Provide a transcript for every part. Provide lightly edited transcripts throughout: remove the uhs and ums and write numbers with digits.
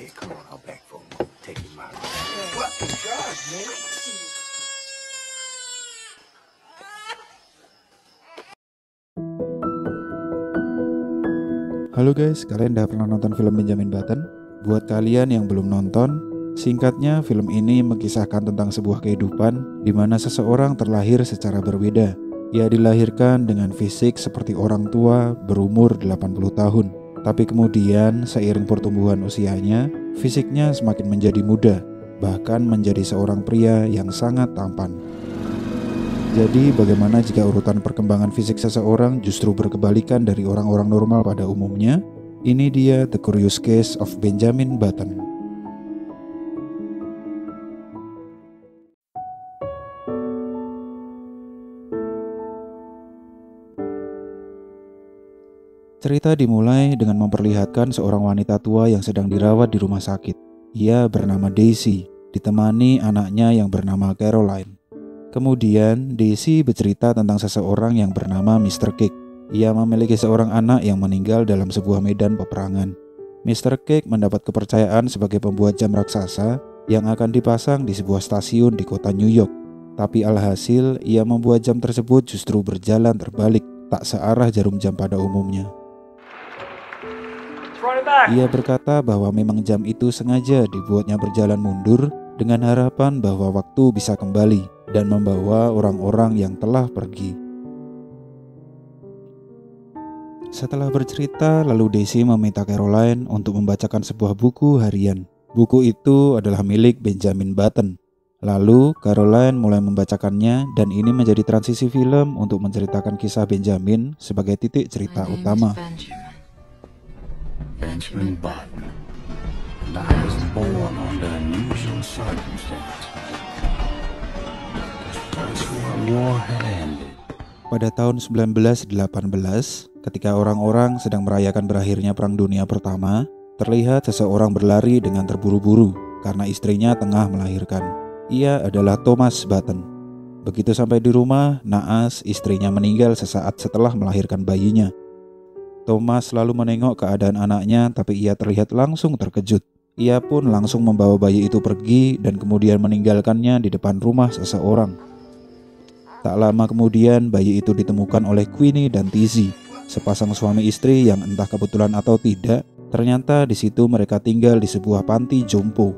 Yeah, come on, I'll back for a moment. Take your mind. What the God, man? Halo guys, kalian udah pernah nonton film Benjamin Button? Buat kalian yang belum nonton, singkatnya film ini mengisahkan tentang sebuah kehidupan di mana seseorang terlahir secara berbeda. Ia dilahirkan dengan fisik seperti orang tua berumur 80 tahun. Tapi kemudian seiring pertumbuhan usianya, fisiknya semakin menjadi muda, bahkan menjadi seorang pria yang sangat tampan. Jadi bagaimana jika urutan perkembangan fisik seseorang justru berkebalikan dari orang-orang normal pada umumnya? Ini dia The Curious Case of Benjamin Button. Cerita dimulai dengan memperlihatkan seorang wanita tua yang sedang dirawat di rumah sakit. Ia bernama Daisy, ditemani anaknya yang bernama Caroline. Kemudian Daisy bercerita tentang seseorang yang bernama Mr. Cake. Ia memiliki seorang anak yang meninggal dalam sebuah medan peperangan. Mr. Cake mendapat kepercayaan sebagai pembuat jam raksasa yang akan dipasang di sebuah stasiun di kota New York. Tapi alhasil ia membuat jam tersebut justru berjalan terbalik, tak searah jarum jam pada umumnya. Ia berkata bahwa memang jam itu sengaja dibuatnya berjalan mundur dengan harapan bahwa waktu bisa kembali dan membawa orang-orang yang telah pergi. Setelah bercerita, lalu Daisy meminta Caroline untuk membacakan sebuah buku harian. Buku itu adalah milik Benjamin Button. Lalu Caroline mulai membacakannya dan ini menjadi transisi film untuk menceritakan kisah Benjamin sebagai titik cerita utama. Benjamin Button. And I was born under unusual circumstances. Pada tahun 1918, ketika orang-orang sedang merayakan berakhirnya Perang Dunia Pertama, terlihat seseorang berlari dengan terburu-buru karena istrinya tengah melahirkan. Ia adalah Thomas Button. Begitu sampai di rumah, naas istrinya meninggal sesaat setelah melahirkan bayinya. Thomas lalu menengok keadaan anaknya, tapi ia terlihat langsung terkejut. Ia pun langsung membawa bayi itu pergi dan kemudian meninggalkannya di depan rumah seseorang. Tak lama kemudian bayi itu ditemukan oleh Queenie dan Tizzy, sepasang suami istri yang entah kebetulan atau tidak, ternyata di situ mereka tinggal di sebuah panti jompo.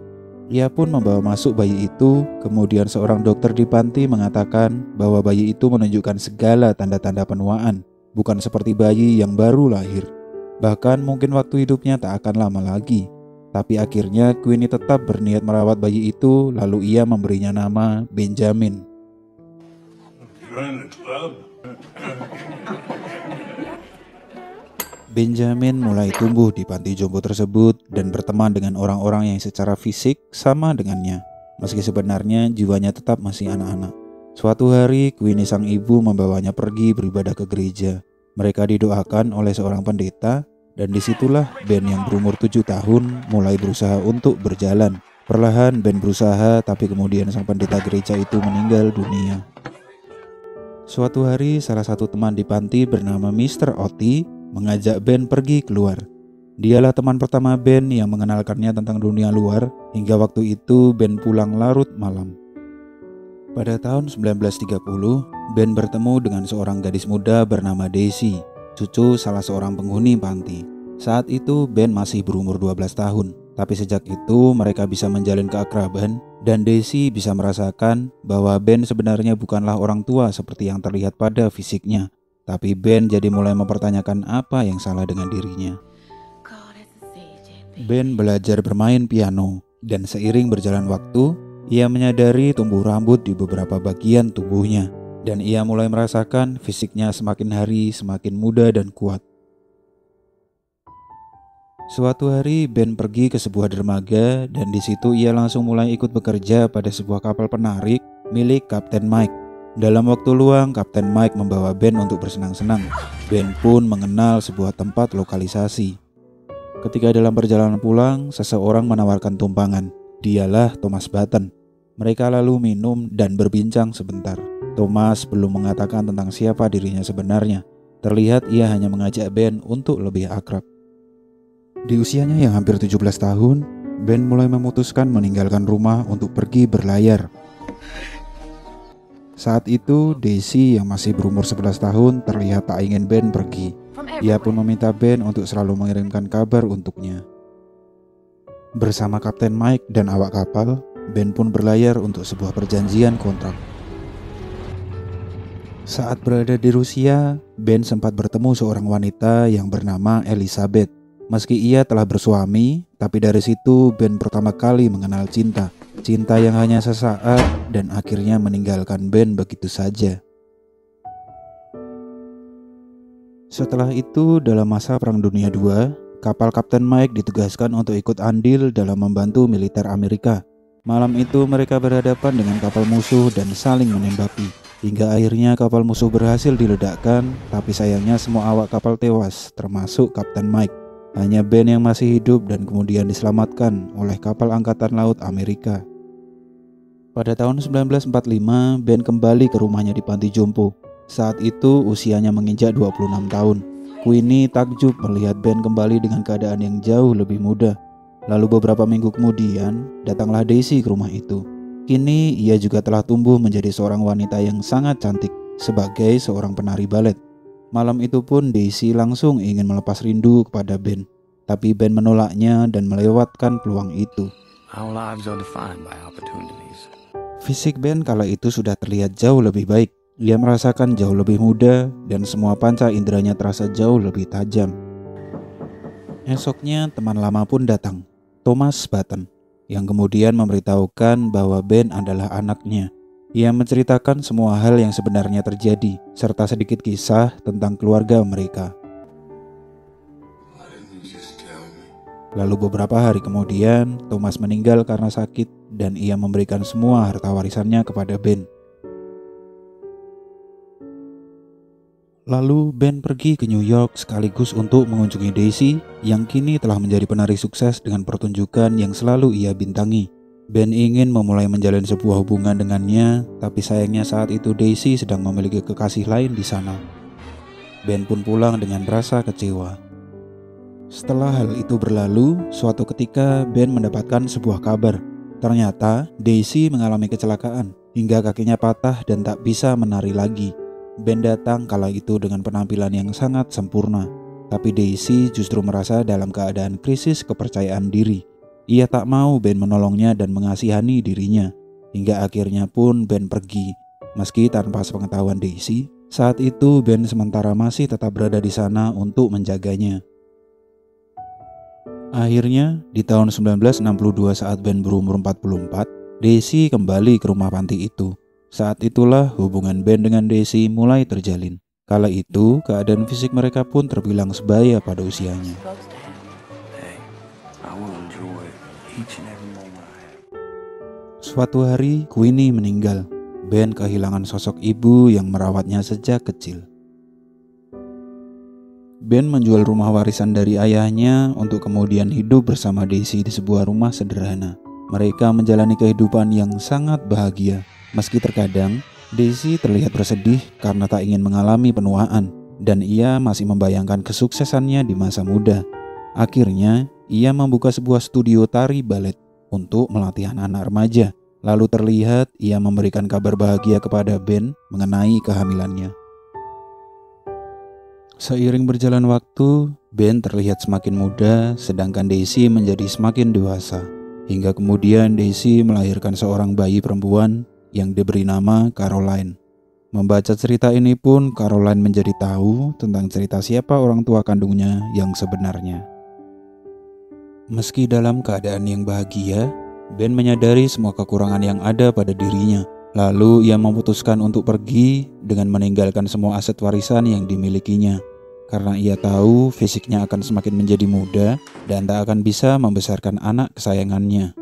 Ia pun membawa masuk bayi itu, kemudian seorang dokter di panti mengatakan bahwa bayi itu menunjukkan segala tanda-tanda penuaan, bukan seperti bayi yang baru lahir. Bahkan mungkin waktu hidupnya tak akan lama lagi. Tapi akhirnya Queenie tetap berniat merawat bayi itu, lalu ia memberinya nama Benjamin. Benjamin mulai tumbuh di panti jompo tersebut dan berteman dengan orang-orang yang secara fisik sama dengannya, meski sebenarnya jiwanya tetap masih anak-anak. Suatu hari Queenie sang ibu membawanya pergi beribadah ke gereja. Mereka didoakan oleh seorang pendeta dan disitulah Ben yang berumur 7 tahun mulai berusaha untuk berjalan. Perlahan Ben berusaha, tapi kemudian sang pendeta gereja itu meninggal dunia. Suatu hari salah satu teman di panti bernama Mr. Oti mengajak Ben pergi keluar. Dialah teman pertama Ben yang mengenalkannya tentang dunia luar, hingga waktu itu Ben pulang larut malam. Pada tahun 1930, Ben bertemu dengan seorang gadis muda bernama Daisy, cucu salah seorang penghuni panti. Saat itu Ben masih berumur 12 tahun, tapi sejak itu mereka bisa menjalin keakraban dan Daisy bisa merasakan bahwa Ben sebenarnya bukanlah orang tua seperti yang terlihat pada fisiknya. Tapi Ben jadi mulai mempertanyakan apa yang salah dengan dirinya. Ben belajar bermain piano dan seiring berjalan waktu, ia menyadari tumbuh rambut di beberapa bagian tubuhnya. Dan ia mulai merasakan fisiknya semakin hari semakin muda dan kuat. Suatu hari Ben pergi ke sebuah dermaga dan di situ ia langsung mulai ikut bekerja pada sebuah kapal penarik milik Kapten Mike. Dalam waktu luang, Kapten Mike membawa Ben untuk bersenang-senang. Ben pun mengenal sebuah tempat lokalisasi. Ketika dalam perjalanan pulang, seseorang menawarkan tumpangan. Dialah Thomas Button. Mereka lalu minum dan berbincang sebentar. Thomas belum mengatakan tentang siapa dirinya sebenarnya. Terlihat ia hanya mengajak Ben untuk lebih akrab. Di usianya yang hampir 17 tahun, Ben mulai memutuskan meninggalkan rumah untuk pergi berlayar. Saat itu, Daisy yang masih berumur 11 tahun terlihat tak ingin Ben pergi. Ia pun meminta Ben untuk selalu mengirimkan kabar untuknya. Bersama Kapten Mike dan awak kapal, Ben pun berlayar untuk sebuah perjanjian kontrak. Saat berada di Rusia, Ben sempat bertemu seorang wanita yang bernama Elizabeth. Meski ia telah bersuami, tapi dari situ Ben pertama kali mengenal cinta. Cinta yang hanya sesaat dan akhirnya meninggalkan Ben begitu saja. Setelah itu, dalam masa Perang Dunia II, kapal Kapten Mike ditugaskan untuk ikut andil dalam membantu militer Amerika. Malam itu mereka berhadapan dengan kapal musuh dan saling menembaki. Hingga akhirnya kapal musuh berhasil diledakkan, tapi sayangnya semua awak kapal tewas, termasuk Kapten Mike. Hanya Ben yang masih hidup dan kemudian diselamatkan oleh kapal Angkatan Laut Amerika. Pada tahun 1945, Ben kembali ke rumahnya di Panti Jompo. Saat itu usianya menginjak 26 tahun. Queenie takjub melihat Ben kembali dengan keadaan yang jauh lebih muda. Lalu beberapa minggu kemudian, datanglah Daisy ke rumah itu. Kini ia juga telah tumbuh menjadi seorang wanita yang sangat cantik sebagai seorang penari balet. Malam itu pun Daisy langsung ingin melepas rindu kepada Ben. Tapi Ben menolaknya dan melewatkan peluang itu. Our lives are defined by opportunities. Fisik Ben kala itu sudah terlihat jauh lebih baik. Ia merasakan jauh lebih muda dan semua panca inderanya terasa jauh lebih tajam. Esoknya teman lama pun datang, Thomas Button, yang kemudian memberitahukan bahwa Ben adalah anaknya. Ia menceritakan semua hal yang sebenarnya terjadi, serta sedikit kisah tentang keluarga mereka. Lalu beberapa hari kemudian, Thomas meninggal karena sakit dan ia memberikan semua harta warisannya kepada Ben. Lalu Ben pergi ke New York sekaligus untuk mengunjungi Daisy yang kini telah menjadi penari sukses dengan pertunjukan yang selalu ia bintangi. Ben ingin memulai menjalin sebuah hubungan dengannya, tapi sayangnya saat itu Daisy sedang memiliki kekasih lain di sana. Ben pun pulang dengan rasa kecewa. Setelah hal itu berlalu, suatu ketika Ben mendapatkan sebuah kabar. Ternyata Daisy mengalami kecelakaan hingga kakinya patah dan tak bisa menari lagi. Ben datang kala itu dengan penampilan yang sangat sempurna, tapi Daisy justru merasa dalam keadaan krisis kepercayaan diri. Ia tak mau Ben menolongnya dan mengasihani dirinya. Hingga akhirnya pun Ben pergi. Meski tanpa sepengetahuan Daisy, saat itu Ben sementara masih tetap berada di sana untuk menjaganya. Akhirnya, di tahun 1962 saat Ben berumur 44, Daisy kembali ke rumah panti itu. Saat itulah hubungan Ben dengan Daisy mulai terjalin. Kala itu, keadaan fisik mereka pun terbilang sebaya pada usianya. Suatu hari, Queenie meninggal. Ben kehilangan sosok ibu yang merawatnya sejak kecil. Ben menjual rumah warisan dari ayahnya untuk kemudian hidup bersama Daisy di sebuah rumah sederhana. Mereka menjalani kehidupan yang sangat bahagia. Meski terkadang, Daisy terlihat bersedih karena tak ingin mengalami penuaan, dan ia masih membayangkan kesuksesannya di masa muda. Akhirnya, ia membuka sebuah studio tari balet untuk melatih anak-anak remaja. Lalu terlihat ia memberikan kabar bahagia kepada Ben mengenai kehamilannya. Seiring berjalan waktu, Ben terlihat semakin muda, sedangkan Daisy menjadi semakin dewasa. Hingga kemudian Daisy melahirkan seorang bayi perempuan yang diberi nama Caroline. Membaca cerita ini pun Caroline menjadi tahu tentang cerita siapa orang tua kandungnya yang sebenarnya. Meski dalam keadaan yang bahagia, Ben menyadari semua kekurangan yang ada pada dirinya. Lalu ia memutuskan untuk pergi dengan meninggalkan semua aset warisan yang dimilikinya. Karena ia tahu fisiknya akan semakin menjadi muda dan tak akan bisa membesarkan anak kesayangannya.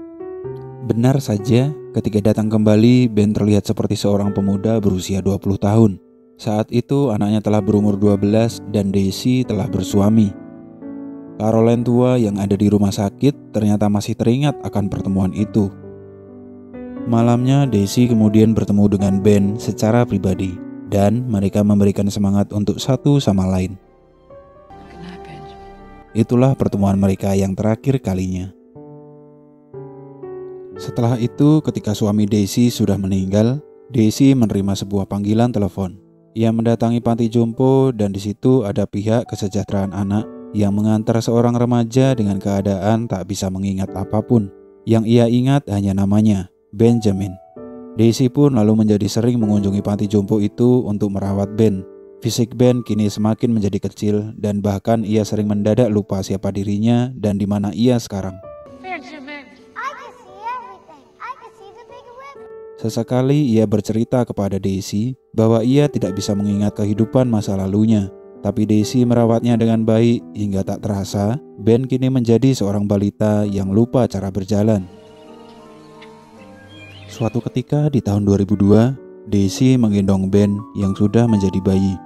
Benar saja, ketika datang kembali, Ben terlihat seperti seorang pemuda berusia 20 tahun. Saat itu anaknya telah berumur 12 dan Daisy telah bersuami. Caroline tua yang ada di rumah sakit ternyata masih teringat akan pertemuan itu. Malamnya Daisy kemudian bertemu dengan Ben secara pribadi dan mereka memberikan semangat untuk satu sama lain. Itulah pertemuan mereka yang terakhir kalinya. Setelah itu, ketika suami Daisy sudah meninggal, Daisy menerima sebuah panggilan telepon. Ia mendatangi panti jompo dan di situ ada pihak kesejahteraan anak yang mengantar seorang remaja dengan keadaan tak bisa mengingat apapun. Yang ia ingat hanya namanya, Benjamin. Daisy pun lalu menjadi sering mengunjungi panti jompo itu untuk merawat Ben. Fisik Ben kini semakin menjadi kecil dan bahkan ia sering mendadak lupa siapa dirinya dan di mana ia sekarang. Sesekali ia bercerita kepada Daisy bahwa ia tidak bisa mengingat kehidupan masa lalunya. Tapi Daisy merawatnya dengan baik hingga tak terasa Ben kini menjadi seorang balita yang lupa cara berjalan. Suatu ketika di tahun 2002, Daisy menggendong Ben yang sudah menjadi bayi.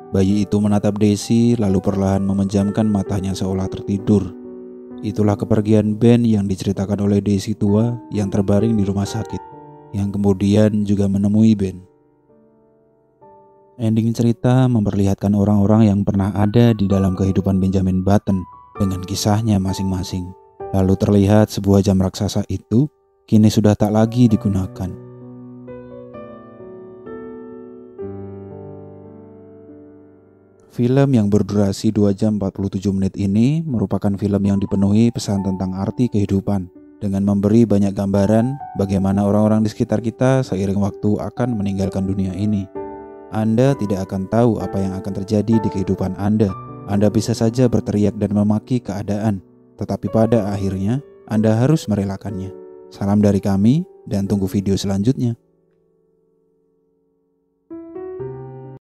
Bayi itu menatap Daisy lalu perlahan memejamkan matanya seolah tertidur. Itulah kepergian Ben yang diceritakan oleh Daisy tua yang terbaring di rumah sakit, yang kemudian juga menemui Ben. Ending cerita memperlihatkan orang-orang yang pernah ada di dalam kehidupan Benjamin Button dengan kisahnya masing-masing. Lalu terlihat sebuah jam raksasa itu kini sudah tak lagi digunakan. Film yang berdurasi 2 jam 47 menit ini merupakan film yang dipenuhi pesan tentang arti kehidupan, dengan memberi banyak gambaran bagaimana orang-orang di sekitar kita seiring waktu akan meninggalkan dunia ini. Anda tidak akan tahu apa yang akan terjadi di kehidupan Anda. Anda bisa saja berteriak dan memaki keadaan, tetapi pada akhirnya Anda harus merelakannya. Salam dari kami dan tunggu video selanjutnya.